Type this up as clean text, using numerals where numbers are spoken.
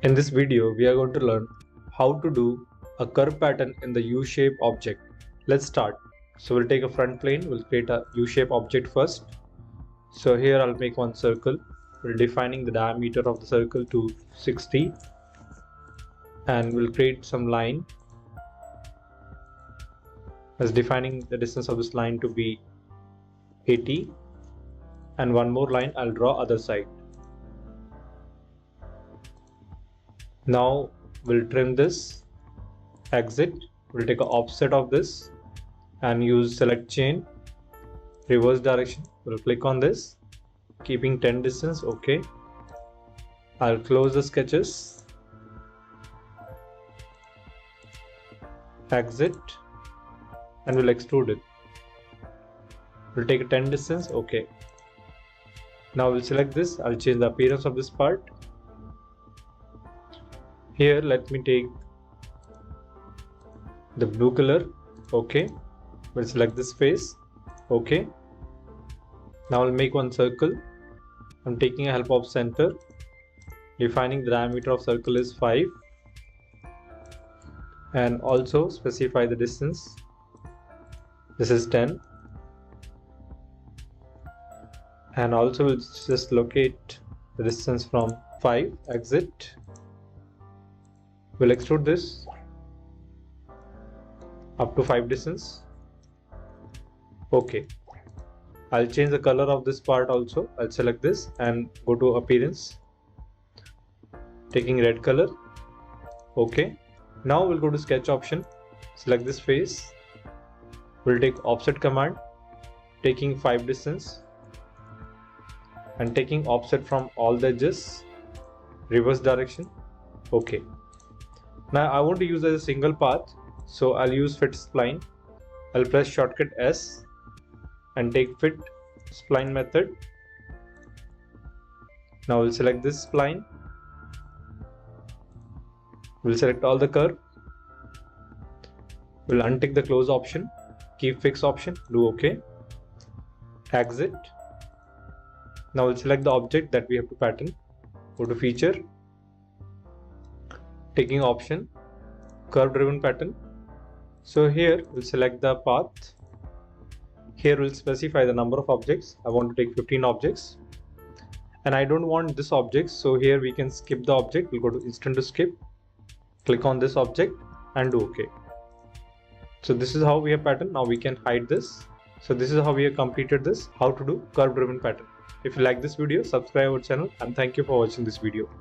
In this video, we are going to learn how to do a curve pattern in the U-shape object. Let's start. So we'll take a front plane, we'll create a U-shape object first. So here I'll make one circle. We're defining the diameter of the circle to 60 and we'll create some line as defining the distance of this line to be 80, and one more line I'll draw other side. Now we'll trim this, exit, we'll take an offset of this and use select chain, reverse direction. We'll click on this, keeping 10 distance, okay. I'll close the sketches, exit, and we'll extrude it. We'll take a 10 distance, okay. Now we'll select this, I'll change the appearance of this part. Here let me take the blue color, okay. We'll select this face, okay. Now I'll make one circle. I'm taking a help of center, defining the diameter of circle is 5 and also specify the distance. This is 10, and also we'll just locate the distance from 5, exit. We'll extrude this up to 5 distance, okay. I'll change the color of this part also. I'll select this and go to appearance, taking red color, okay. Now we'll go to sketch option, select this face. We'll take offset command, taking 5 distance and taking offset from all the edges, reverse direction, okay. Now I want to use as a single path, so I'll use fit spline. I'll press shortcut S and take fit spline method. Now we'll select this spline. We'll select all the curve. We'll untick the close option, keep fix option, do OK. Exit. Now we'll select the object that we have to pattern. Go to feature, taking option, curve driven pattern. So here we'll select the path. Here we'll specify the number of objects. I want to take 15 objects and I don't want this object, so here we can skip the object. We'll go to instant to skip, click on this object and do OK. So this is how we have pattern. Now we can hide this. So this is how we have completed this, how to do curve driven pattern. If you like this video, subscribe our channel and thank you for watching this video.